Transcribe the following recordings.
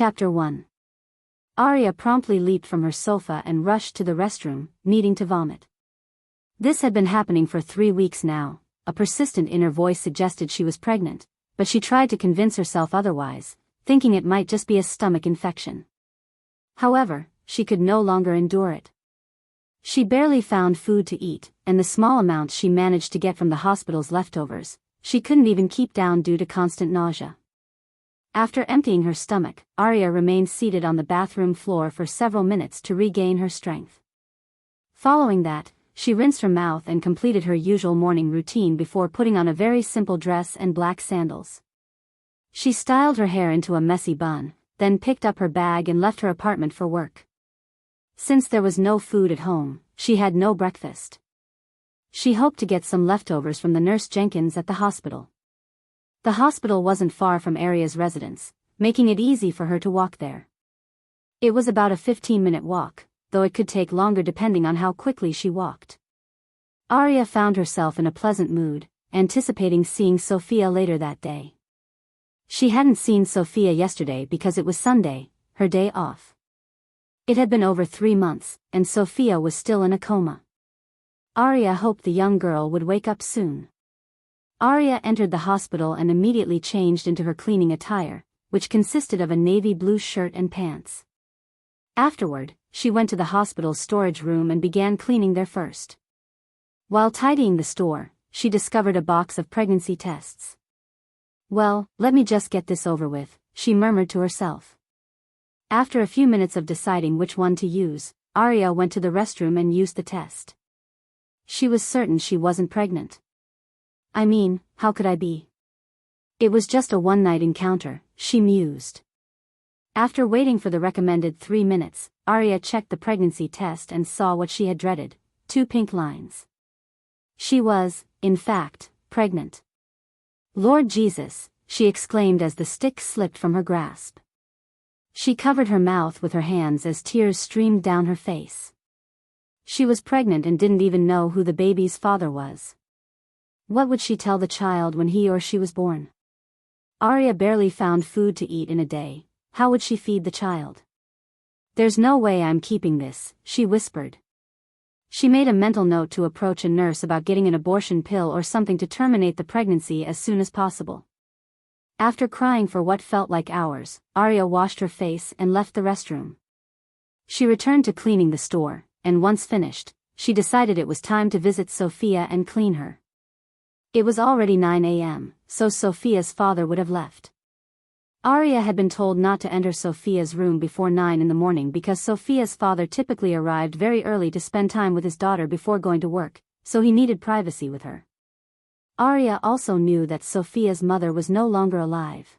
Chapter 1. Aria promptly leaped from her sofa and rushed to the restroom, needing to vomit. This had been happening for 3 weeks now. A persistent inner voice suggested she was pregnant, but she tried to convince herself otherwise, thinking it might just be a stomach infection. However, she could no longer endure it. She barely found food to eat, and the small amounts she managed to get from the hospital's leftovers, she couldn't even keep down due to constant nausea. After emptying her stomach, Aria remained seated on the bathroom floor for several minutes to regain her strength. Following that, she rinsed her mouth and completed her usual morning routine before putting on a very simple dress and black sandals. She styled her hair into a messy bun, then picked up her bag and left her apartment for work. Since there was no food at home, she had no breakfast. She hoped to get some leftovers from the nurse Jenkins at the hospital. The hospital wasn't far from Aria's residence, making it easy for her to walk there. It was about a 15-minute walk, though it could take longer depending on how quickly she walked. Aria found herself in a pleasant mood, anticipating seeing Sophia later that day. She hadn't seen Sophia yesterday because it was Sunday, her day off. It had been over 3 months, and Sophia was still in a coma. Aria hoped the young girl would wake up soon. Aria entered the hospital and immediately changed into her cleaning attire, which consisted of a navy blue shirt and pants. Afterward, she went to the hospital's storage room and began cleaning there first. While tidying the store, she discovered a box of pregnancy tests. "Well, let me just get this over with," she murmured to herself. After a few minutes of deciding which one to use, Aria went to the restroom and used the test. She was certain she wasn't pregnant. "I mean, how could I be? It was just a one-night encounter," she mused. After waiting for the recommended 3 minutes, Aria checked the pregnancy test and saw what she had dreaded: 2 pink lines. She was, in fact, pregnant. "Lord Jesus," she exclaimed as the stick slipped from her grasp. She covered her mouth with her hands as tears streamed down her face. She was pregnant and didn't even know who the baby's father was. What would she tell the child when he or she was born? Aria barely found food to eat in a day. How would she feed the child? "There's no way I'm keeping this," she whispered. She made a mental note to approach a nurse about getting an abortion pill or something to terminate the pregnancy as soon as possible. After crying for what felt like hours, Aria washed her face and left the restroom. She returned to cleaning the store, and once finished, she decided it was time to visit Sophia and clean her. It was already 9 a.m., so Sophia's father would have left. Aria had been told not to enter Sophia's room before 9 in the morning because Sophia's father typically arrived very early to spend time with his daughter before going to work, so he needed privacy with her. Aria also knew that Sophia's mother was no longer alive.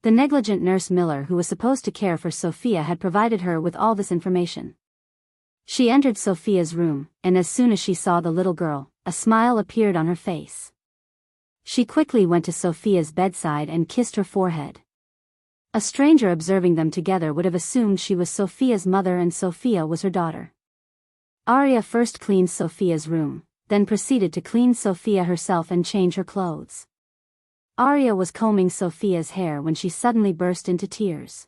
The negligent nurse Miller who was supposed to care for Sophia had provided her with all this information. She entered Sophia's room, and as soon as she saw the little girl, a smile appeared on her face. She quickly went to Sophia's bedside and kissed her forehead. A stranger observing them together would have assumed she was Sophia's mother and Sophia was her daughter. Aria first cleaned Sophia's room, then proceeded to clean Sophia herself and change her clothes. Aria was combing Sophia's hair when she suddenly burst into tears.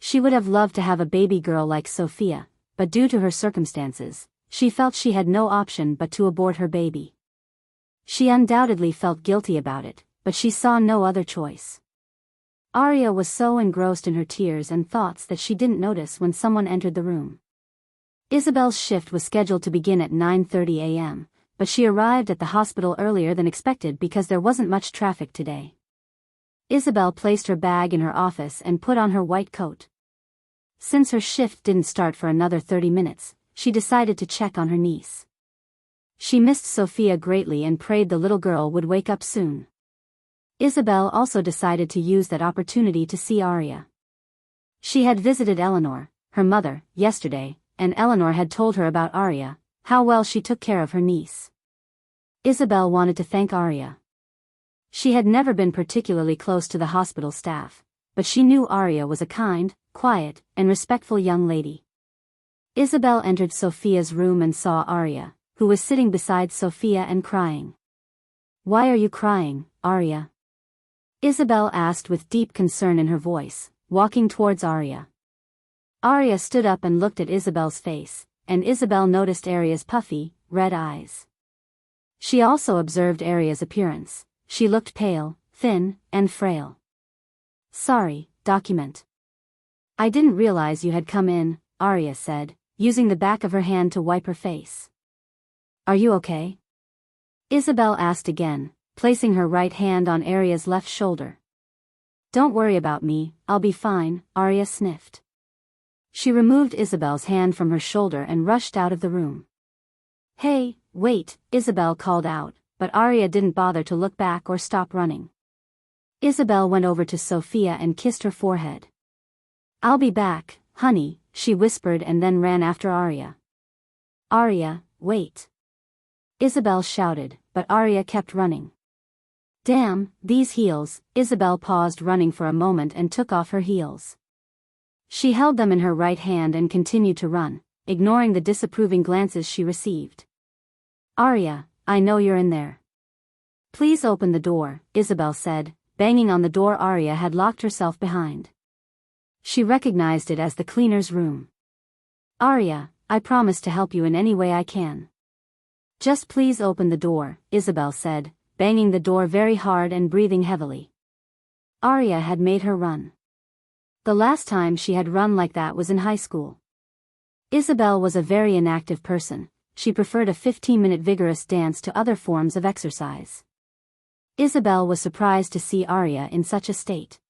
She would have loved to have a baby girl like Sophia, but due to her circumstances, she felt she had no option but to abort her baby. She undoubtedly felt guilty about it, but she saw no other choice. Aria was so engrossed in her tears and thoughts that she didn't notice when someone entered the room. Isabel's shift was scheduled to begin at 9:30 a.m., but she arrived at the hospital earlier than expected because there wasn't much traffic today. Isabel placed her bag in her office and put on her white coat. Since her shift didn't start for another 30 minutes, she decided to check on her niece. She missed Sophia greatly and prayed the little girl would wake up soon. Isabel also decided to use that opportunity to see Aria. She had visited Eleanor, her mother, yesterday, and Eleanor had told her about Aria, how well she took care of her niece. Isabel wanted to thank Aria. She had never been particularly close to the hospital staff, but she knew Aria was a kind, quiet, and respectful young lady. Isabel entered Sophia's room and saw Aria, who was sitting beside Sophia and crying. "Why are you crying, Aria?" Isabel asked with deep concern in her voice, walking towards Aria. Aria stood up and looked at Isabel's face, and Isabel noticed Aria's puffy, red eyes. She also observed Aria's appearance. She looked pale, thin, and frail. "Sorry, document. I didn't realize you had come in," Aria said, using the back of her hand to wipe her face. "Are you okay?" Isabel asked again, placing her right hand on Aria's left shoulder. "Don't worry about me, I'll be fine," Aria sniffed. She removed Isabel's hand from her shoulder and rushed out of the room. "Hey, wait," Isabel called out, but Aria didn't bother to look back or stop running. Isabel went over to Sophia and kissed her forehead. "I'll be back, honey," she whispered and then ran after Aria. "Aria, wait!" Isabel shouted, but Aria kept running. "Damn, these heels," Isabel paused running for a moment and took off her heels. She held them in her right hand and continued to run, ignoring the disapproving glances she received. "Aria, I know you're in there. Please open the door," Isabel said, banging on the door Aria had locked herself behind. She recognized it as the cleaner's room. "Aria, I promise to help you in any way I can. Just please open the door," Isabel said, banging the door very hard and breathing heavily. Aria had made her run. The last time she had run like that was in high school. Isabel was a very inactive person. She preferred a 15-minute vigorous dance to other forms of exercise. Isabel was surprised to see Aria in such a state.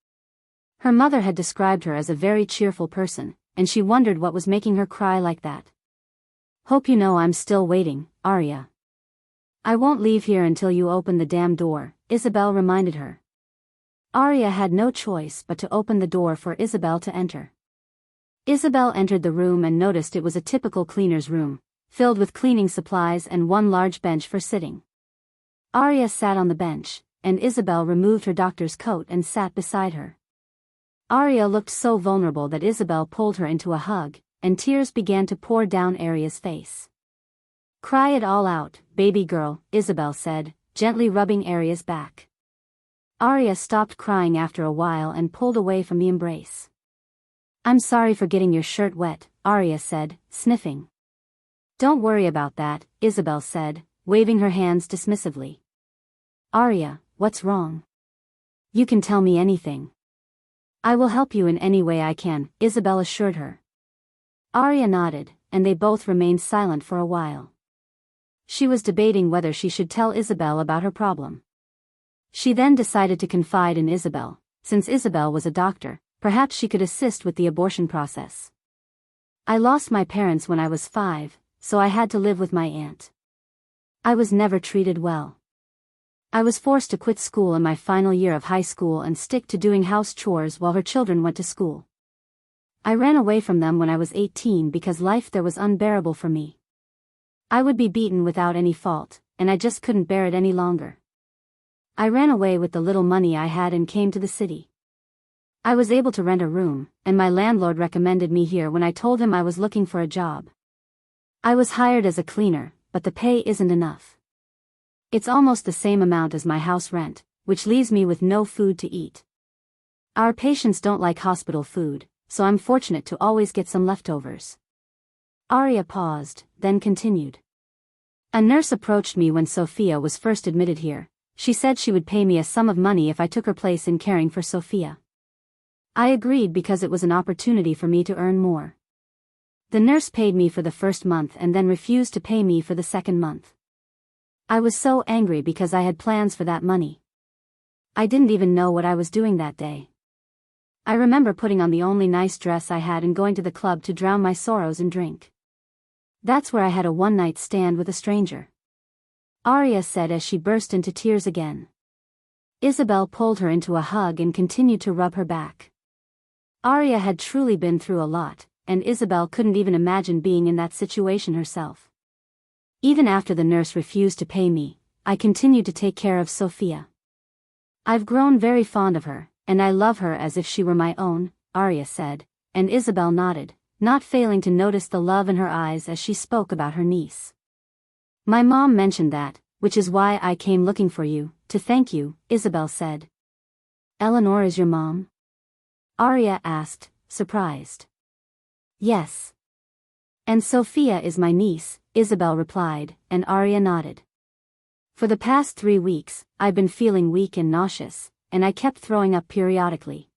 Her mother had described her as a very cheerful person, and she wondered what was making her cry like that. "Hope you know I'm still waiting, Aria. I won't leave here until you open the damn door," Isabel reminded her. Aria had no choice but to open the door for Isabel to enter. Isabel entered the room and noticed it was a typical cleaner's room, filled with cleaning supplies and one large bench for sitting. Aria sat on the bench, and Isabel removed her doctor's coat and sat beside her. Aria looked so vulnerable that Isabel pulled her into a hug, and tears began to pour down Aria's face. "Cry it all out, baby girl," Isabel said, gently rubbing Aria's back. Aria stopped crying after a while and pulled away from the embrace. "I'm sorry for getting your shirt wet," Aria said, sniffing. "Don't worry about that," Isabel said, waving her hands dismissively. "Aria, what's wrong? You can tell me anything. I will help you in any way I can," Isabel assured her. Aria nodded, and they both remained silent for a while. She was debating whether she should tell Isabel about her problem. She then decided to confide in Isabel. Since Isabel was a doctor, perhaps she could assist with the abortion process. "I lost my parents when I was 5, so I had to live with my aunt. I was never treated well. I was forced to quit school in my final year of high school and stick to doing house chores while her children went to school. I ran away from them when I was 18 because life there was unbearable for me. I would be beaten without any fault, and I just couldn't bear it any longer. I ran away with the little money I had and came to the city. I was able to rent a room, and my landlord recommended me here when I told him I was looking for a job. I was hired as a cleaner, but the pay isn't enough. It's almost the same amount as my house rent, which leaves me with no food to eat. Our patients don't like hospital food, so I'm fortunate to always get some leftovers." Aria paused, then continued. "A nurse approached me when Sophia was first admitted here. She said she would pay me a sum of money if I took her place in caring for Sophia. I agreed because it was an opportunity for me to earn more. The nurse paid me for the first month and then refused to pay me for the second month. I was so angry because I had plans for that money. I didn't even know what I was doing that day. I remember putting on the only nice dress I had and going to the club to drown my sorrows and drink. That's where I had a one-night stand with a stranger," Aria said as she burst into tears again. Isabel pulled her into a hug and continued to rub her back. Aria had truly been through a lot, and Isabel couldn't even imagine being in that situation herself. "Even after the nurse refused to pay me, I continued to take care of Sophia. I've grown very fond of her, and I love her as if she were my own," Aria said, and Isabel nodded, not failing to notice the love in her eyes as she spoke about her niece. "My mom mentioned that, which is why I came looking for you, to thank you," Isabel said. "Eleanor is your mom?" Aria asked, surprised. Yes. And Sophia is my niece, Isabel replied, and Aria nodded. For the past 3 weeks, I've been feeling weak and nauseous, and I kept throwing up periodically.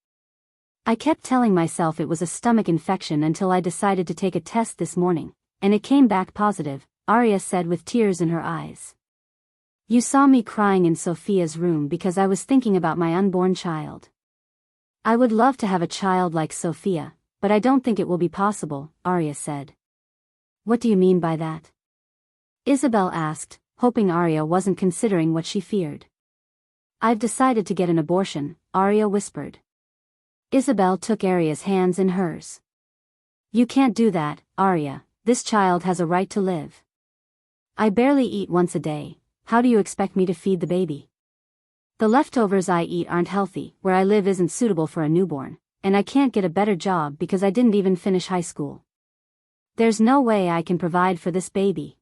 I kept telling myself it was a stomach infection until I decided to take a test this morning, and it came back positive, Aria said with tears in her eyes. You saw me crying in Sophia's room because I was thinking about my unborn child. I would love to have a child like Sophia, but I don't think it will be possible, Aria said. What do you mean by that? Isabel asked, hoping Aria wasn't considering what she feared. I've decided to get an abortion, Aria whispered. Isabel took Aria's hands in hers. You can't do that, Aria, this child has a right to live. I barely eat once a day, how do you expect me to feed the baby? The leftovers I eat aren't healthy, where I live isn't suitable for a newborn, and I can't get a better job because I didn't even finish high school. There's no way I can provide for this baby.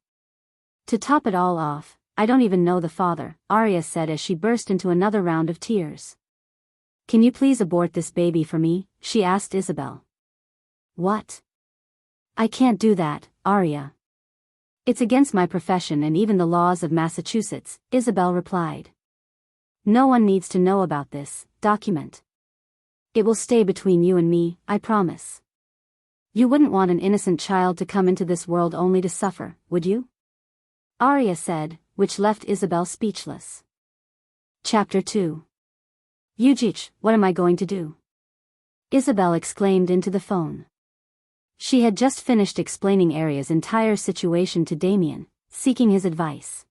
To top it all off, I don't even know the father, Aria said as she burst into another round of tears. Can you please abort this baby for me? She asked Isabel. What? I can't do that, Aria. It's against my profession and even the laws of Massachusetts, Isabel replied. No one needs to know about this document. It will stay between you and me, I promise. You wouldn't want an innocent child to come into this world only to suffer, would you? Aria said, which left Isabel speechless. Chapter 2. Eugene, what am I going to do? Isabel exclaimed into the phone. She had just finished explaining Aria's entire situation to Damien, seeking his advice.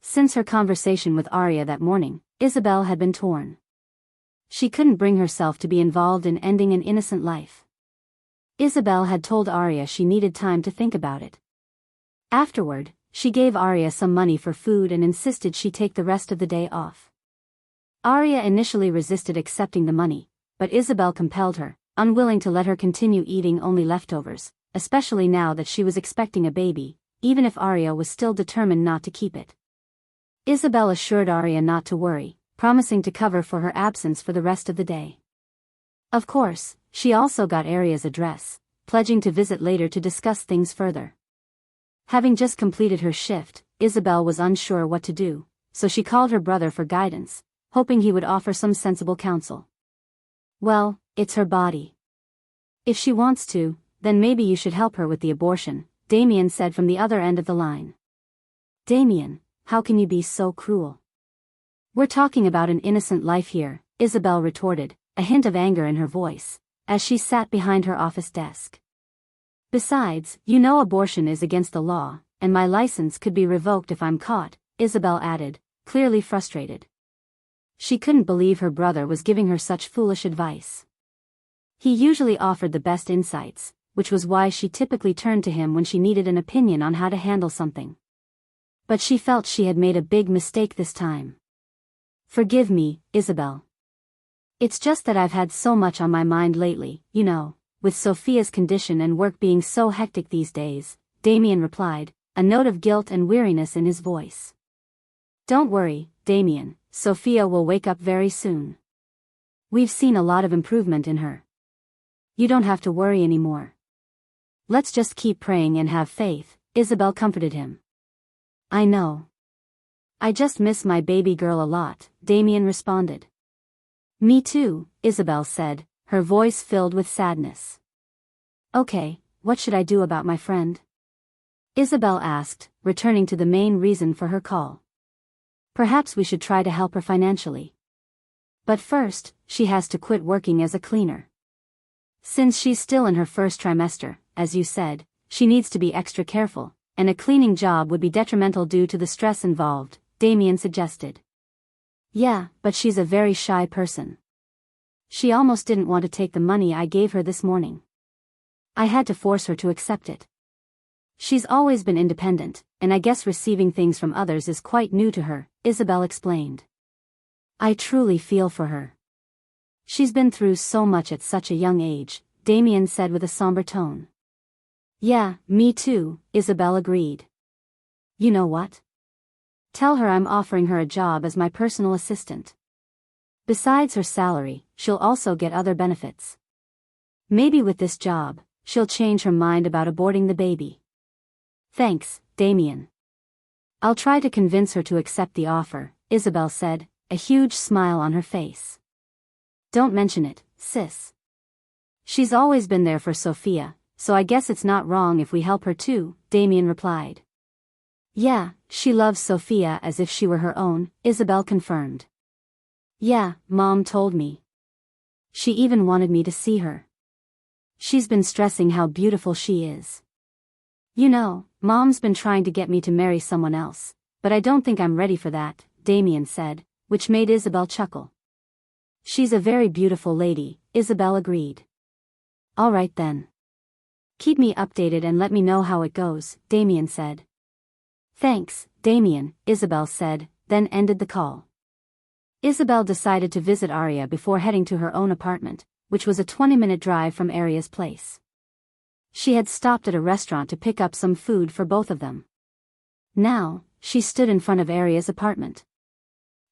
Since her conversation with Aria that morning, Isabel had been torn. She couldn't bring herself to be involved in ending an innocent life. Isabel had told Aria she needed time to think about it. Afterward, she gave Aria some money for food and insisted she take the rest of the day off. Aria initially resisted accepting the money, but Isabel compelled her, unwilling to let her continue eating only leftovers, especially now that she was expecting a baby, even if Aria was still determined not to keep it. Isabel assured Aria not to worry, promising to cover for her absence for the rest of the day. Of course, she also got Aria's address, pledging to visit later to discuss things further. Having just completed her shift, Isabel was unsure what to do, so she called her brother for guidance, hoping he would offer some sensible counsel. Well, it's her body. If she wants to, then maybe you should help her with the abortion, Damien said from the other end of the line. Damien, how can you be so cruel? We're talking about an innocent life here, Isabel retorted, a hint of anger in her voice, as she sat behind her office desk. Besides, you know abortion is against the law, and my license could be revoked if I'm caught, Isabel added, clearly frustrated. She couldn't believe her brother was giving her such foolish advice. He usually offered the best insights, which was why she typically turned to him when she needed an opinion on how to handle something. But she felt she had made a big mistake this time. Forgive me, Isabel. It's just that I've had so much on my mind lately, you know, with Sophia's condition and work being so hectic these days, Damien replied, a note of guilt and weariness in his voice. Don't worry, Damien, Sophia will wake up very soon. We've seen a lot of improvement in her. You don't have to worry anymore. Let's just keep praying and have faith, Isabel comforted him. I know. I just miss my baby girl a lot, Damien responded. Me too, Isabel said, her voice filled with sadness. Okay, what should I do about my friend? Isabel asked, returning to the main reason for her call. Perhaps we should try to help her financially. But first, she has to quit working as a cleaner. Since she's still in her first trimester, as you said, she needs to be extra careful, and a cleaning job would be detrimental due to the stress involved, Damien suggested. Yeah, but she's a very shy person. She almost didn't want to take the money I gave her this morning. I had to force her to accept it. She's always been independent, and I guess receiving things from others is quite new to her, Isabel explained. I truly feel for her. She's been through so much at such a young age, Damien said with a somber tone. Yeah, me too, Isabel agreed. You know what? Tell her I'm offering her a job as my personal assistant. Besides her salary, she'll also get other benefits. Maybe with this job, she'll change her mind about aborting the baby. Thanks, Damien. I'll try to convince her to accept the offer, Isabel said, a huge smile on her face. Don't mention it, sis. She's always been there for Sophia, so I guess it's not wrong if we help her too, Damien replied. Yeah, she loves Sophia as if she were her own, Isabel confirmed. Yeah, Mom told me. She even wanted me to see her. She's been stressing how beautiful she is. You know, Mom's been trying to get me to marry someone else, but I don't think I'm ready for that, Damien said, which made Isabel chuckle. She's a very beautiful lady, Isabel agreed. All right then. Keep me updated and let me know how it goes, Damien said. Thanks, Damien, Isabel said, then ended the call. Isabel decided to visit Aria before heading to her own apartment, which was a 20-minute drive from Aria's place. She had stopped at a restaurant to pick up some food for both of them. Now, she stood in front of Aria's apartment.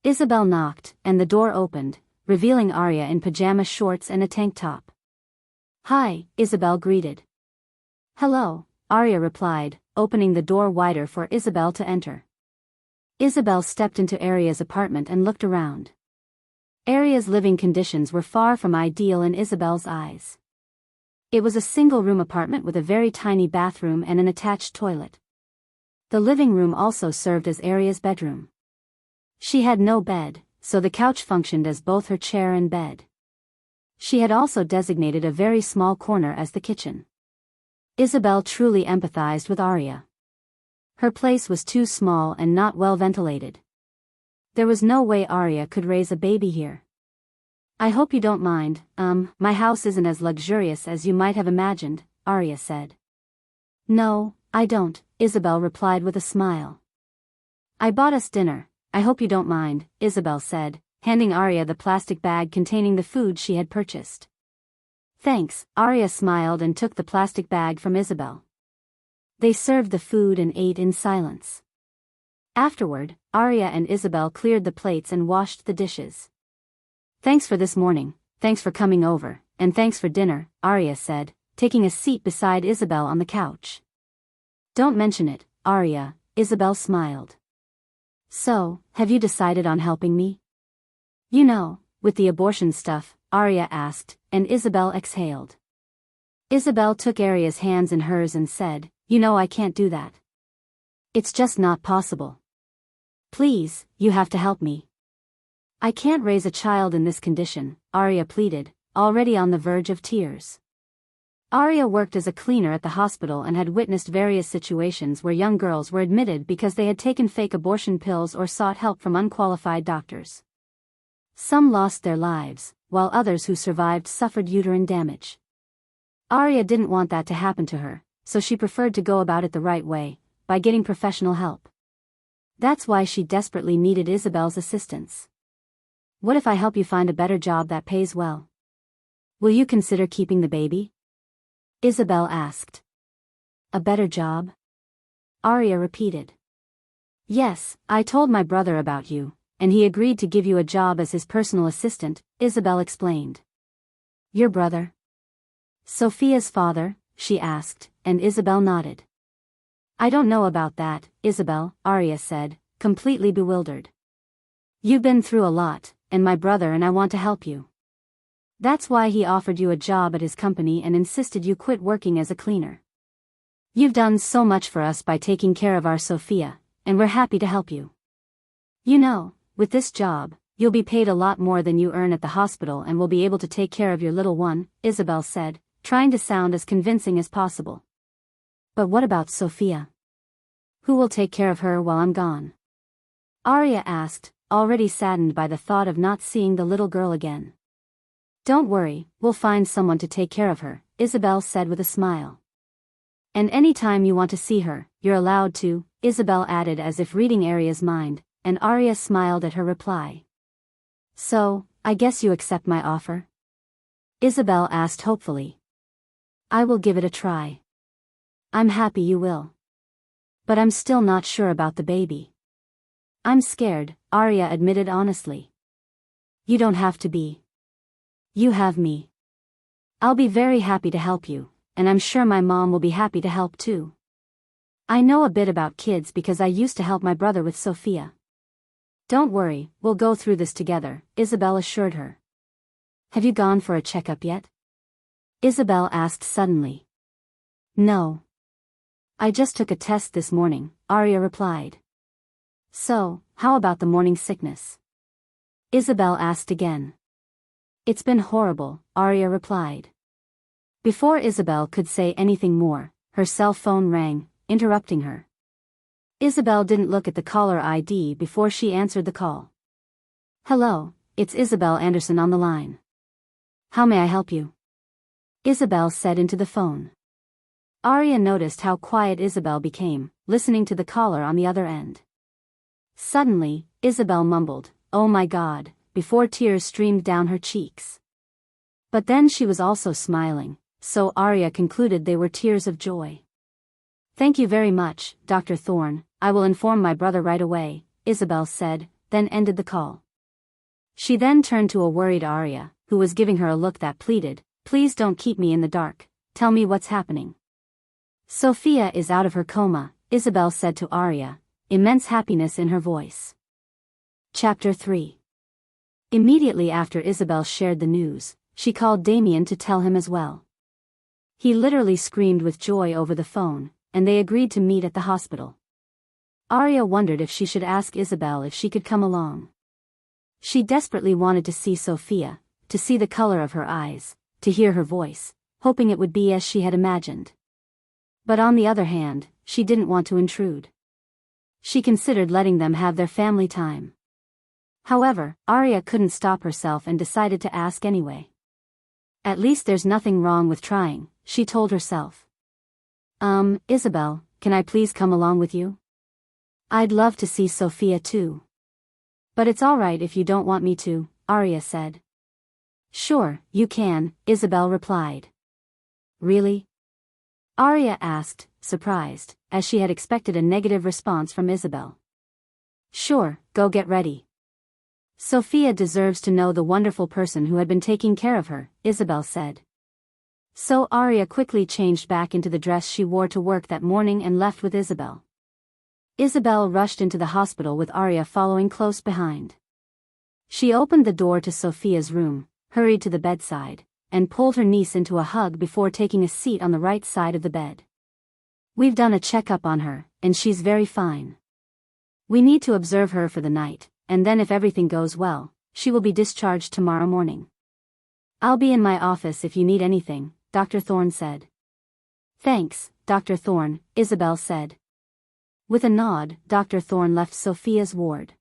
Isabel knocked, and the door opened, revealing Aria in pajama shorts and a tank top. Hi, Isabel greeted. Hello, Aria replied, opening the door wider for Isabel to enter. Isabel stepped into Aria's apartment and looked around. Aria's living conditions were far from ideal in Isabel's eyes. It was a single-room apartment with a very tiny bathroom and an attached toilet. The living room also served as Aria's bedroom. She had no bed, so the couch functioned as both her chair and bed. She had also designated a very small corner as the kitchen. Isabel truly empathized with Aria. Her place was too small and not well ventilated. There was no way Aria could raise a baby here. I hope you don't mind, my house isn't as luxurious as you might have imagined, Aria said. No, I don't, Isabel replied with a smile. I bought us dinner, I hope you don't mind, Isabel said, handing Aria the plastic bag containing the food she had purchased. Thanks, Aria smiled and took the plastic bag from Isabel. They served the food and ate in silence. Afterward, Aria and Isabel cleared the plates and washed the dishes. Thanks for this morning, thanks for coming over, and thanks for dinner, Aria said, taking a seat beside Isabel on the couch. Don't mention it, Aria, Isabel smiled. So, have you decided on helping me? You know, with the abortion stuff, Aria asked, and Isabel exhaled. Isabel took Aria's hands in hers and said, You know I can't do that. It's just not possible. Please, you have to help me. I can't raise a child in this condition, Aria pleaded, already on the verge of tears. Aria worked as a cleaner at the hospital and had witnessed various situations where young girls were admitted because they had taken fake abortion pills or sought help from unqualified doctors. Some lost their lives, while others who survived suffered uterine damage. Aria didn't want that to happen to her, so she preferred to go about it the right way, by getting professional help. That's why she desperately needed Isabel's assistance. What if I help you find a better job that pays well? Will you consider keeping the baby? Isabel asked. A better job? Aria repeated. Yes, I told my brother about you, and he agreed to give you a job as his personal assistant, Isabel explained. Your brother? Sophia's father, she asked, and Isabel nodded. I don't know about that, Isabel, Aria said, completely bewildered. You've been through a lot, and my brother and I want to help you. That's why he offered you a job at his company and insisted you quit working as a cleaner. You've done so much for us by taking care of our Sophia, and we're happy to help you. You know, with this job, you'll be paid a lot more than you earn at the hospital and will be able to take care of your little one, Isabel said, trying to sound as convincing as possible. But what about Sophia? Who will take care of her while I'm gone? Aria asked, already saddened by the thought of not seeing the little girl again. Don't worry, we'll find someone to take care of her, Isabel said with a smile. And any time you want to see her, you're allowed to, Isabel added as if reading Aria's mind, and Aria smiled at her reply. So, I guess you accept my offer? Isabel asked hopefully. I will give it a try. I'm happy you will. But I'm still not sure about the baby. I'm scared, Aria admitted honestly. You don't have to be. You have me. I'll be very happy to help you, and I'm sure my mom will be happy to help too. I know a bit about kids because I used to help my brother with Sophia. Don't worry, we'll go through this together, Isabel assured her. Have you gone for a checkup yet? Isabel asked suddenly. No. I just took a test this morning, Aria replied. So, how about the morning sickness? Isabel asked again. It's been horrible, Aria replied. Before Isabel could say anything more, her cell phone rang, interrupting her. Isabel didn't look at the caller ID before she answered the call. Hello, it's Isabel Anderson on the line. How may I help you? Isabel said into the phone. Aria noticed how quiet Isabel became, listening to the caller on the other end. Suddenly, Isabel mumbled, "Oh my God," before tears streamed down her cheeks. But then she was also smiling, so Aria concluded they were tears of joy. Thank you very much, Dr. Thorne, I will inform my brother right away, Isabel said, then ended the call. She then turned to a worried Aria, who was giving her a look that pleaded, "Please don't keep me in the dark, tell me what's happening." Sophia is out of her coma, Isabel said to Aria, immense happiness in her voice. Chapter 3. Immediately after Isabel shared the news, she called Damien to tell him as well. He literally screamed with joy over the phone, and they agreed to meet at the hospital. Aria wondered if she should ask Isabel if she could come along. She desperately wanted to see Sophia, to see the color of her eyes, to hear her voice, hoping it would be as she had imagined. But on the other hand, she didn't want to intrude. She considered letting them have their family time. However, Aria couldn't stop herself and decided to ask anyway. At least there's nothing wrong with trying, she told herself. Isabel, can I please come along with you? I'd love to see Sophia too. But it's alright if you don't want me to, Aria said. Sure, you can, Isabel replied. Really? Aria asked, surprised, as she had expected a negative response from Isabel. Sure, go get ready. Sophia deserves to know the wonderful person who had been taking care of her, Isabel said. So Aria quickly changed back into the dress she wore to work that morning and left with Isabel. Isabel rushed into the hospital with Aria following close behind. She opened the door to Sophia's room, hurried to the bedside, and pulled her niece into a hug before taking a seat on the right side of the bed. We've done a checkup on her, and she's very fine. We need to observe her for the night, and then if everything goes well, she will be discharged tomorrow morning. I'll be in my office if you need anything, Dr. Thorne said. Thanks, Dr. Thorne, Isabel said. With a nod, Dr. Thorne left Sophia's ward.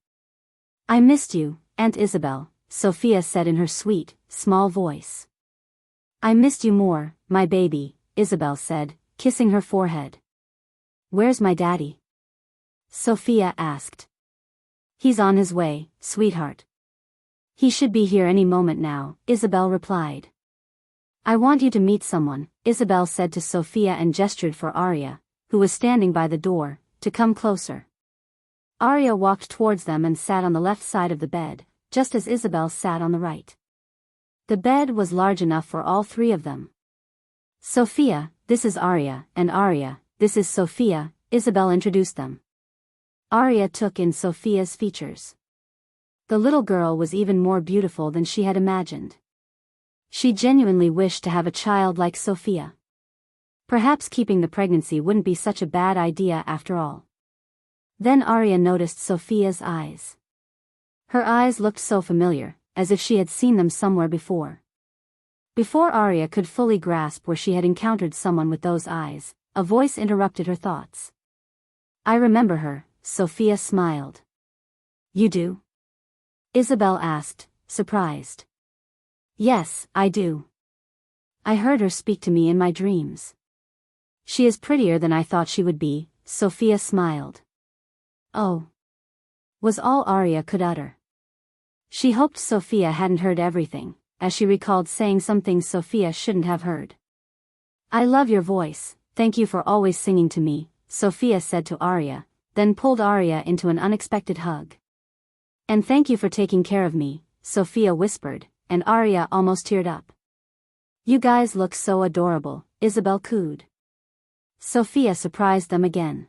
I missed you, Aunt Isabel, Sophia said in her sweet, small voice. I missed you more, my baby, Isabel said, kissing her forehead. Where's my daddy? Sophia asked. He's on his way, sweetheart. He should be here any moment now, Isabel replied. I want you to meet someone, Isabel said to Sophia and gestured for Aria, who was standing by the door, to come closer. Aria walked towards them and sat on the left side of the bed, just as Isabel sat on the right. The bed was large enough for all three of them. Sophia, this is Aria, and Aria, this is Sophia, Isabel introduced them. Aria took in Sophia's features. The little girl was even more beautiful than she had imagined. She genuinely wished to have a child like Sophia. Perhaps keeping the pregnancy wouldn't be such a bad idea after all. Then Aria noticed Sophia's eyes. Her eyes looked so familiar, as if she had seen them somewhere before. Before Aria could fully grasp where she had encountered someone with those eyes, a voice interrupted her thoughts. I remember her, Sophia smiled. You do? Isabel asked, surprised. Yes, I do. I heard her speak to me in my dreams. She is prettier than I thought she would be, Sophia smiled. Oh. Was all Aria could utter. She hoped Sophia hadn't heard everything, as she recalled saying some things Sophia shouldn't have heard. I love your voice, thank you for always singing to me, Sophia said to Aria, then pulled Aria into an unexpected hug. And thank you for taking care of me, Sophia whispered, and Aria almost teared up. You guys look so adorable, Isabel cooed. Sophia surprised them again.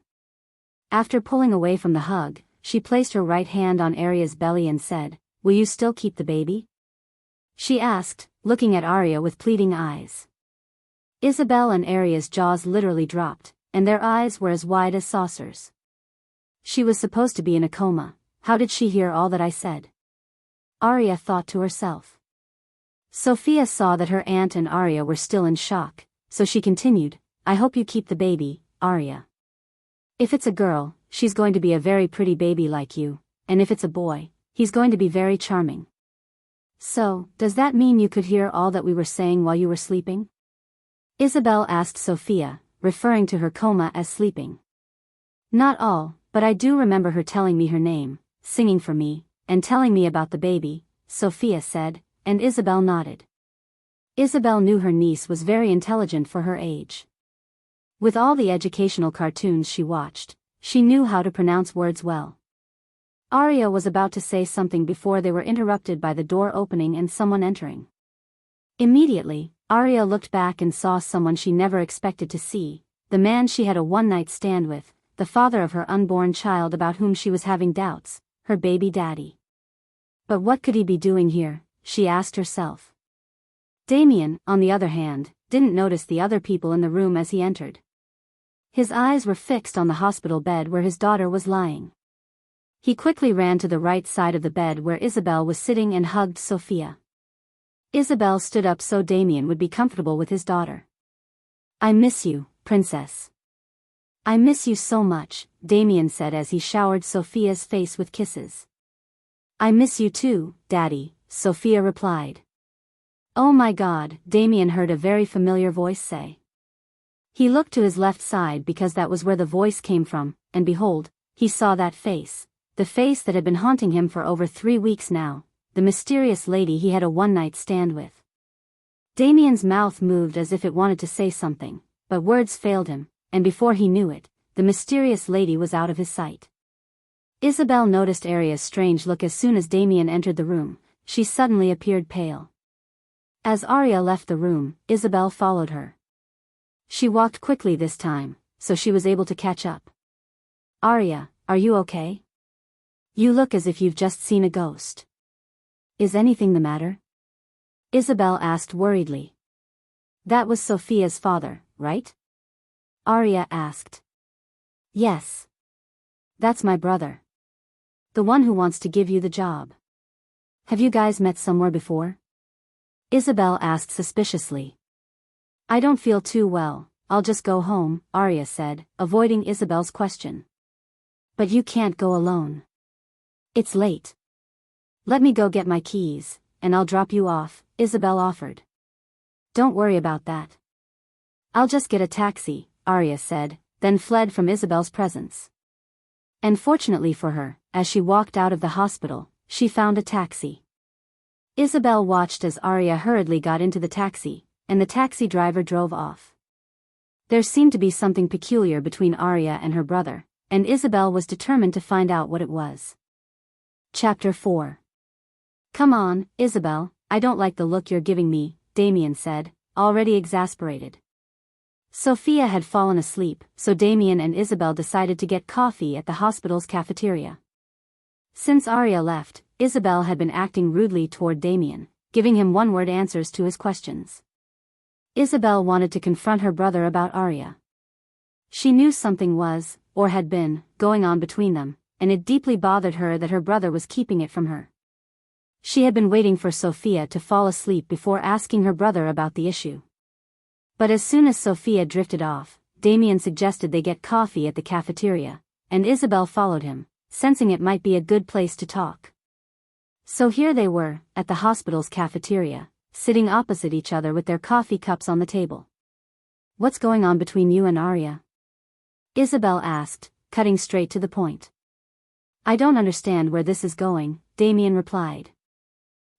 After pulling away from the hug, she placed her right hand on Aria's belly and said, "Will you still keep the baby?" She asked, looking at Aria with pleading eyes. Isabel and Aria's jaws literally dropped, and their eyes were as wide as saucers. She was supposed to be in a coma. How did she hear all that I said? Aria thought to herself. Sophia saw that her aunt and Aria were still in shock, so she continued, "I hope you keep the baby, Aria. If it's a girl, she's going to be a very pretty baby like you, and if it's a boy, he's going to be very charming." So, does that mean you could hear all that we were saying while you were sleeping? Isabel asked Sophia, referring to her coma as sleeping. Not all, but I do remember her telling me her name, singing for me, and telling me about the baby, Sophia said, and Isabel nodded. Isabel knew her niece was very intelligent for her age. With all the educational cartoons she watched, she knew how to pronounce words well. Aria was about to say something before they were interrupted by the door opening and someone entering. Immediately, Aria looked back and saw someone she never expected to see, the man she had a one-night stand with, the father of her unborn child about whom she was having doubts, her baby daddy. But what could he be doing here, she asked herself. Damien, on the other hand, didn't notice the other people in the room as he entered. His eyes were fixed on the hospital bed where his daughter was lying. He quickly ran to the right side of the bed where Isabel was sitting and hugged Sophia. Isabel stood up so Damien would be comfortable with his daughter. "I miss you, princess." "I miss you so much," Damien said as he showered Sophia's face with kisses. "I miss you too, Daddy," Sophia replied. "Oh my God," Damien heard a very familiar voice say. He looked to his left side because that was where the voice came from, and behold, he saw that face, the face that had been haunting him for over 3 weeks now, the mysterious lady he had a one-night stand with. Damien's mouth moved as if it wanted to say something, but words failed him, and before he knew it, the mysterious lady was out of his sight. Isabel noticed Aria's strange look as soon as Damien entered the room. She suddenly appeared pale. As Aria left the room, Isabel followed her. She walked quickly this time, so she was able to catch up. "Aria, are you okay? You look as if you've just seen a ghost. Is anything the matter?" Isabel asked worriedly. "That was Sophia's father, right?" Aria asked. "Yes. That's my brother. The one who wants to give you the job. Have you guys met somewhere before?" Isabel asked suspiciously. "I don't feel too well, I'll just go home," Aria said, avoiding Isabel's question. "But you can't go alone. It's late. Let me go get my keys, and I'll drop you off," Isabel offered. "Don't worry about that. I'll just get a taxi," Aria said, then fled from Isabel's presence. And fortunately for her, as she walked out of the hospital, she found a taxi. Isabel watched as Aria hurriedly got into the taxi, and the taxi driver drove off. There seemed to be something peculiar between Aria and her brother, and Isabel was determined to find out what it was. Chapter 4. "Come on, Isabel, I don't like the look you're giving me," Damien said, already exasperated. Sophia had fallen asleep, so Damien and Isabel decided to get coffee at the hospital's cafeteria. Since Aria left, Isabel had been acting rudely toward Damien, giving him one-word answers to his questions. Isabel wanted to confront her brother about Aria. She knew something was, or had been, going on between them, and it deeply bothered her that her brother was keeping it from her. She had been waiting for Sophia to fall asleep before asking her brother about the issue. But as soon as Sophia drifted off, Damien suggested they get coffee at the cafeteria, and Isabel followed him, sensing it might be a good place to talk. So here they were, at the hospital's cafeteria, sitting opposite each other with their coffee cups on the table. "What's going on between you and Aria?" Isabel asked, cutting straight to the point. "I don't understand where this is going," Damien replied.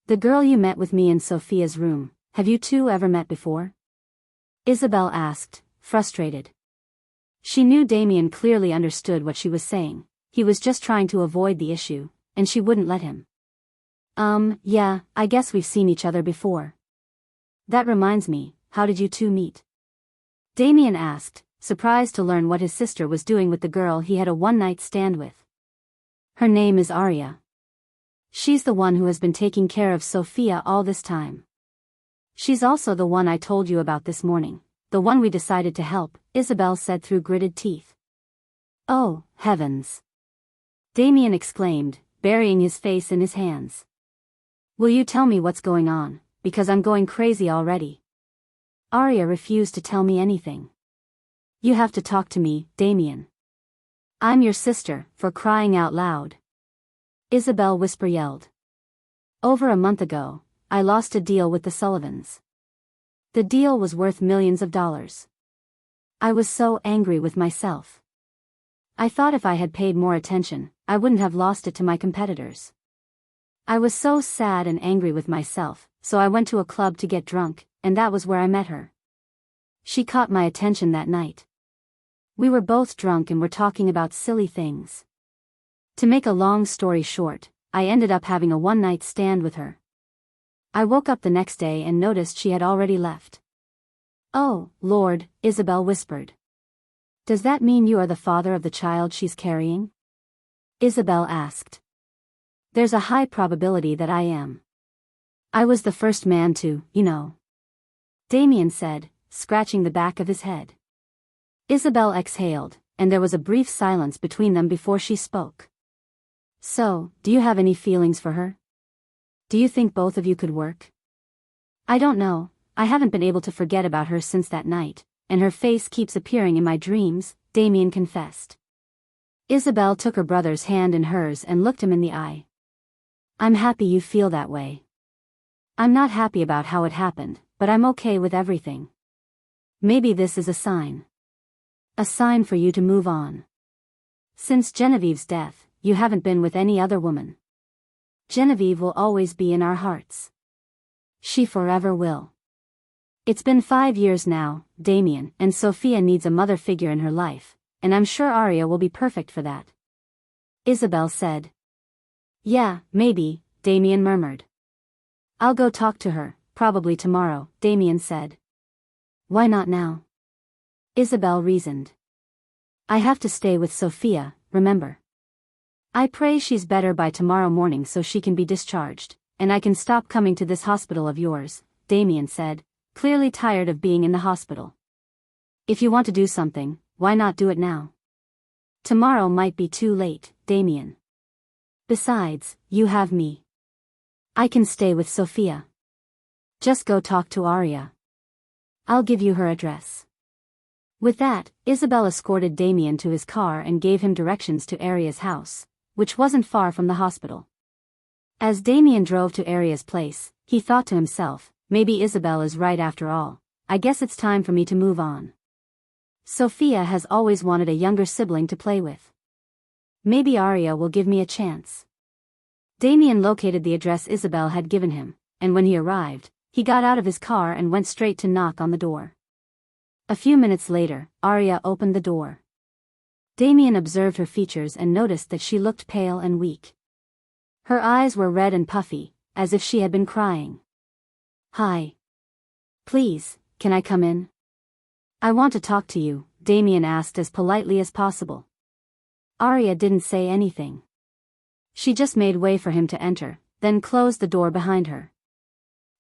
"The girl you met with me in Sophia's room, have you two ever met before?" Isabel asked, frustrated. She knew Damien clearly understood what she was saying. He was just trying to avoid the issue, and she wouldn't let him. Yeah, I guess we've seen each other before. That reminds me, how did you two meet? Damien asked, surprised to learn what his sister was doing with the girl he had a one-night stand with. Her name is Aria. She's the one who has been taking care of Sophia all this time. She's also the one I told you about this morning, the one we decided to help, Isabel said through gritted teeth. Oh, heavens! Damien exclaimed, burying his face in his hands. Will you tell me what's going on, because I'm going crazy already. Aria refused to tell me anything. You have to talk to me, Damien. I'm your sister, for crying out loud. Isabel yelled. Over a month ago, I lost a deal with the Sullivans. The deal was worth millions of dollars. I was so angry with myself. I thought if I had paid more attention, I wouldn't have lost it to my competitors. I was so sad and angry with myself, so I went to a club to get drunk, and that was where I met her. She caught my attention that night. We were both drunk and were talking about silly things. To make a long story short, I ended up having a one-night stand with her. I woke up the next day and noticed she had already left. Oh, Lord, Isabel whispered. Does that mean you are the father of the child she's carrying? Isabel asked. There's a high probability that I am. I was the first man to, Damien said, scratching the back of his head. Isabel exhaled, and there was a brief silence between them before she spoke. So, do you have any feelings for her? Do you think both of you could work? I don't know, I haven't been able to forget about her since that night, and her face keeps appearing in my dreams, Damien confessed. Isabel took her brother's hand in hers and looked him in the eye. I'm happy you feel that way. I'm not happy about how it happened, but I'm okay with everything. Maybe this is a sign. A sign for you to move on. Since Genevieve's death, you haven't been with any other woman. Genevieve will always be in our hearts. She forever will. It's been 5 years now, Damien, and Sophia needs a mother figure in her life, and I'm sure Aria will be perfect for that. Isabel said. Yeah, maybe, Damien murmured. I'll go talk to her, probably tomorrow, Damien said. Why not now? Isabel reasoned. I have to stay with Sophia, remember. I pray she's better by tomorrow morning so she can be discharged, and I can stop coming to this hospital of yours, Damien said, clearly tired of being in the hospital. If you want to do something, why not do it now? Tomorrow might be too late, Damien. Besides, you have me. I can stay with Sophia. Just go talk to Aria. I'll give you her address. With that, Isabel escorted Damien to his car and gave him directions to Aria's house, which wasn't far from the hospital. As Damien drove to Aria's place, he thought to himself, maybe Isabel is right after all. I guess it's time for me to move on. Sophia has always wanted a younger sibling to play with. Maybe Aria will give me a chance. Damien located the address Isabel had given him, and when he arrived, he got out of his car and went straight to knock on the door. A few minutes later, Aria opened the door. Damien observed her features and noticed that she looked pale and weak. Her eyes were red and puffy, as if she had been crying. Hi. Please, can I come in? I want to talk to you, Damien asked as politely as possible. Aria didn't say anything. She just made way for him to enter, then closed the door behind her.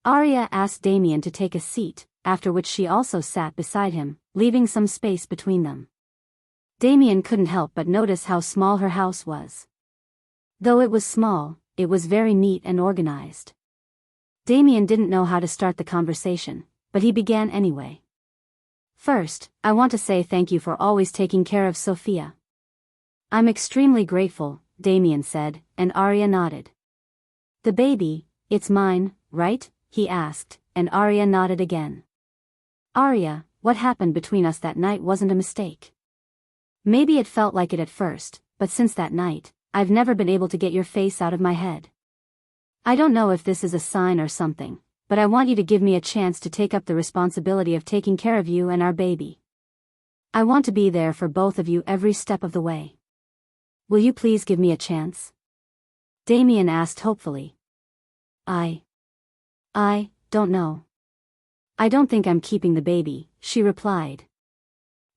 Aria asked Damien to take a seat, after which she also sat beside him, leaving some space between them. Damien couldn't help but notice how small her house was. Though it was small, it was very neat and organized. Damien didn't know how to start the conversation, but he began anyway. First, I want to say thank you for always taking care of Sophia. I'm extremely grateful, Damien said, and Aria nodded. The baby, it's mine, right? He asked, and Aria nodded again. Aria, what happened between us that night wasn't a mistake. Maybe it felt like it at first, but since that night, I've never been able to get your face out of my head. I don't know if this is a sign or something, but I want you to give me a chance to take up the responsibility of taking care of you and our baby. I want to be there for both of you every step of the way. Will you please give me a chance? Damien asked hopefully. I don't know. I don't think I'm keeping the baby, she replied.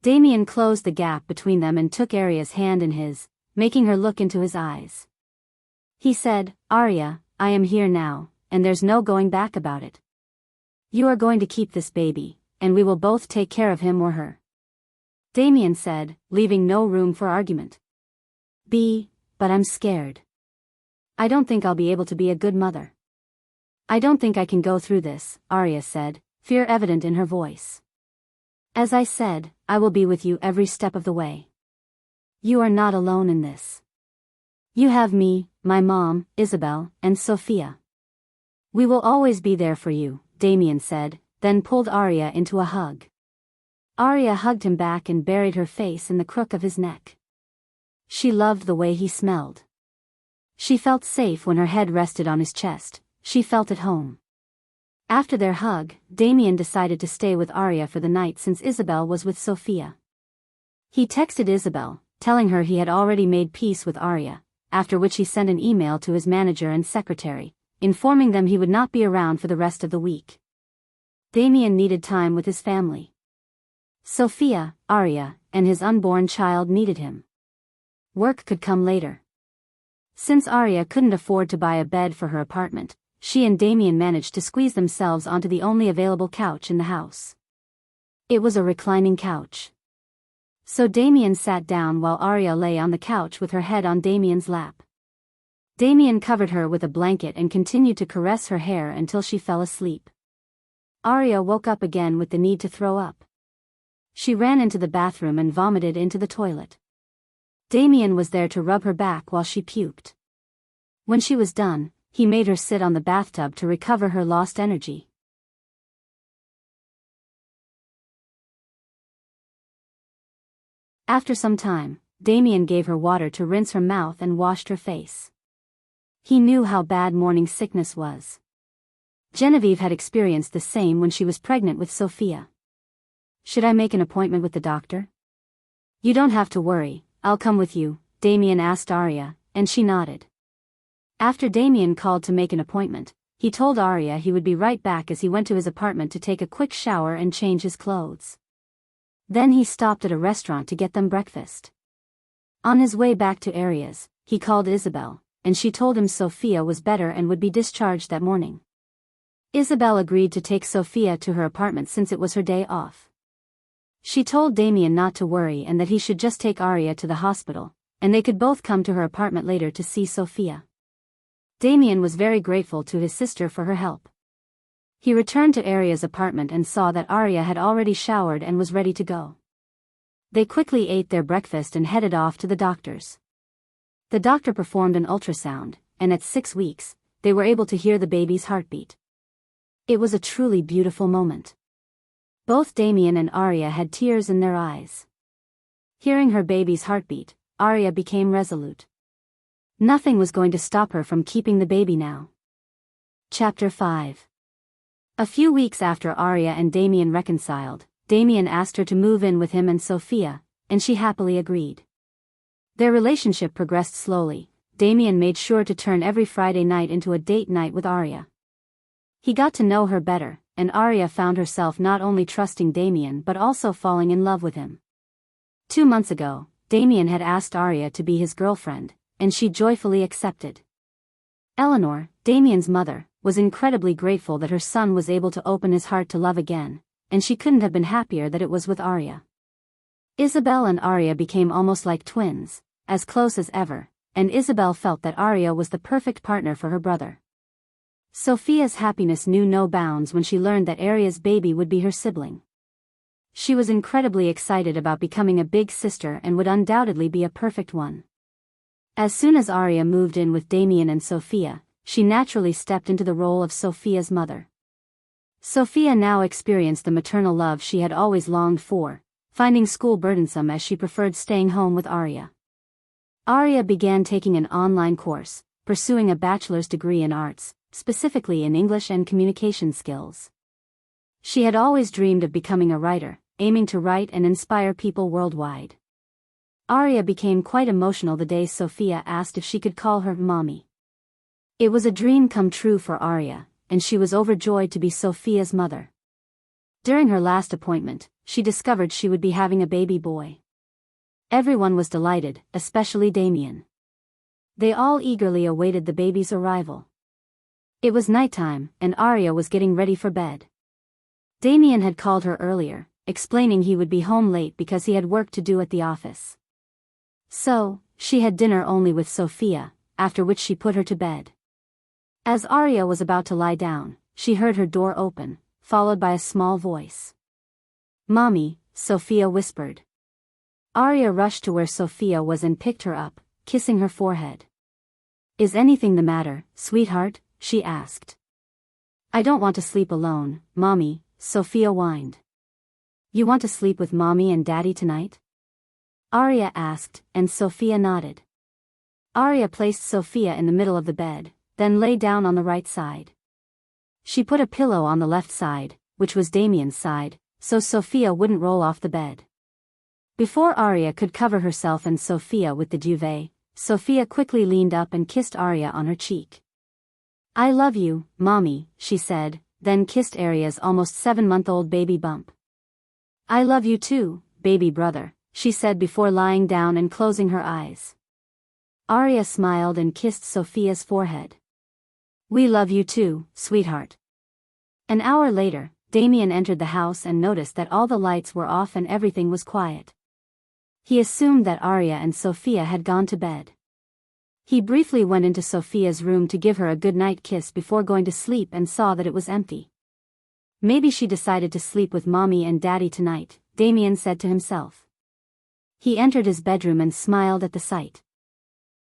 Damien closed the gap between them and took Aria's hand in his, making her look into his eyes. He said, Aria, I am here now, and there's no going back about it. You are going to keep this baby, and we will both take care of him or her. Damien said, leaving no room for argument. But I'm scared. I don't think I'll be able to be a good mother. I don't think I can go through this, Aria said, fear evident in her voice. As I said, I will be with you every step of the way. You are not alone in this. You have me, my mom, Isabel, and Sophia. We will always be there for you, Damien said, then pulled Aria into a hug. Aria hugged him back and buried her face in the crook of his neck. She loved the way he smelled. She felt safe when her head rested on his chest, she felt at home. After their hug, Damien decided to stay with Aria for the night since Isabel was with Sophia. He texted Isabel, telling her he had already made peace with Aria, after which he sent an email to his manager and secretary, informing them he would not be around for the rest of the week. Damien needed time with his family. Sophia, Aria, and his unborn child needed him. Work could come later. Since Aria couldn't afford to buy a bed for her apartment, she and Damien managed to squeeze themselves onto the only available couch in the house. It was a reclining couch. So Damien sat down while Aria lay on the couch with her head on Damien's lap. Damien covered her with a blanket and continued to caress her hair until she fell asleep. Aria woke up again with the need to throw up. She ran into the bathroom and vomited into the toilet. Damien was there to rub her back while she puked. When she was done, he made her sit on the bathtub to recover her lost energy. After some time, Damien gave her water to rinse her mouth and washed her face. He knew how bad morning sickness was. Genevieve had experienced the same when she was pregnant with Sophia. Should I make an appointment with the doctor? You don't have to worry, I'll come with you, Damien asked Aria, and she nodded. After Damien called to make an appointment, he told Aria he would be right back as he went to his apartment to take a quick shower and change his clothes. Then he stopped at a restaurant to get them breakfast. On his way back to Aria's, he called Isabel, and she told him Sophia was better and would be discharged that morning. Isabel agreed to take Sophia to her apartment since it was her day off. She told Damien not to worry and that he should just take Aria to the hospital, and they could both come to her apartment later to see Sophia. Damien was very grateful to his sister for her help. He returned to Aria's apartment and saw that Aria had already showered and was ready to go. They quickly ate their breakfast and headed off to the doctor's. The doctor performed an ultrasound, and at 6 weeks, they were able to hear the baby's heartbeat. It was a truly beautiful moment. Both Damien and Aria had tears in their eyes. Hearing her baby's heartbeat, Aria became resolute. Nothing was going to stop her from keeping the baby now. Chapter 5. A few weeks after Aria and Damien reconciled, Damien asked her to move in with him and Sophia, and she happily agreed. Their relationship progressed slowly. Damien made sure to turn every Friday night into a date night with Aria. He got to know her better, and Aria found herself not only trusting Damien but also falling in love with him. 2 months ago, Damien had asked Aria to be his girlfriend, and she joyfully accepted. Eleanor, Damien's mother, was incredibly grateful that her son was able to open his heart to love again, and she couldn't have been happier that it was with Aria. Isabel and Aria became almost like twins, as close as ever, and Isabel felt that Aria was the perfect partner for her brother. Sophia's happiness knew no bounds when she learned that Aria's baby would be her sibling. She was incredibly excited about becoming a big sister and would undoubtedly be a perfect one. As soon as Aria moved in with Damien and Sophia, she naturally stepped into the role of Sophia's mother. Sophia now experienced the maternal love she had always longed for, finding school burdensome as she preferred staying home with Aria. Aria began taking an online course, pursuing a bachelor's degree in arts, specifically in English and communication skills. She had always dreamed of becoming a writer, aiming to write and inspire people worldwide. Aria became quite emotional the day Sophia asked if she could call her mommy. It was a dream come true for Aria, and she was overjoyed to be Sophia's mother. During her last appointment, she discovered she would be having a baby boy. Everyone was delighted, especially Damien. They all eagerly awaited the baby's arrival. It was nighttime, and Aria was getting ready for bed. Damien had called her earlier, explaining he would be home late because he had work to do at the office. So, she had dinner only with Sophia, after which she put her to bed. As Aria was about to lie down, she heard her door open, followed by a small voice. "Mommy," Sophia whispered. Aria rushed to where Sophia was and picked her up, kissing her forehead. "Is anything the matter, sweetheart?" she asked. "I don't want to sleep alone, Mommy," Sophia whined. "You want to sleep with Mommy and Daddy tonight?" Aria asked, and Sophia nodded. Aria placed Sophia in the middle of the bed, then lay down on the right side. She put a pillow on the left side, which was Damien's side, so Sophia wouldn't roll off the bed. Before Aria could cover herself and Sophia with the duvet, Sophia quickly leaned up and kissed Aria on her cheek. "I love you, Mommy," she said, then kissed Aria's almost 7-month-old baby bump. "I love you too, baby brother," she said before lying down and closing her eyes. Aria smiled and kissed Sophia's forehead. "We love you too, sweetheart." An hour later, Damien entered the house and noticed that all the lights were off and everything was quiet. He assumed that Aria and Sophia had gone to bed. He briefly went into Sophia's room to give her a good-night kiss before going to sleep and saw that it was empty. Maybe she decided to sleep with Mommy and Daddy tonight, Damien said to himself. He entered his bedroom and smiled at the sight.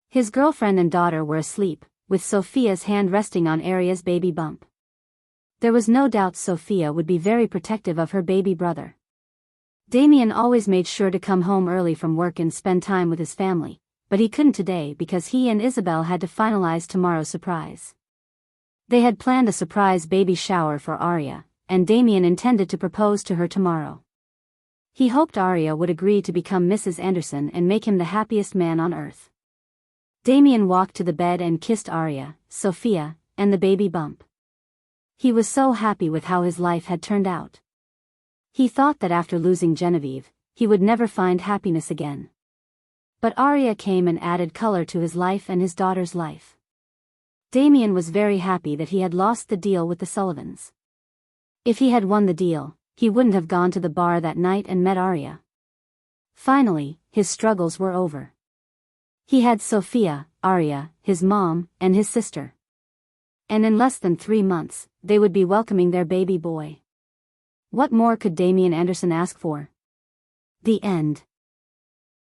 His girlfriend and daughter were asleep, with Sophia's hand resting on Aria's baby bump. There was no doubt Sophia would be very protective of her baby brother. Damien always made sure to come home early from work and spend time with his family, but he couldn't today because he and Isabel had to finalize tomorrow's surprise. They had planned a surprise baby shower for Aria, and Damien intended to propose to her tomorrow. He hoped Aria would agree to become Mrs. Anderson and make him the happiest man on earth. Damien walked to the bed and kissed Aria, Sophia, and the baby bump. He was so happy with how his life had turned out. He thought that after losing Genevieve, he would never find happiness again. But Aria came and added color to his life and his daughter's life. Damien was very happy that he had lost the deal with the Sullivans. If he had won the deal, he wouldn't have gone to the bar that night and met Aria. Finally, his struggles were over. He had Sophia, Aria, his mom, and his sister. And in less than 3 months, they would be welcoming their baby boy. What more could Damien Anderson ask for? The end.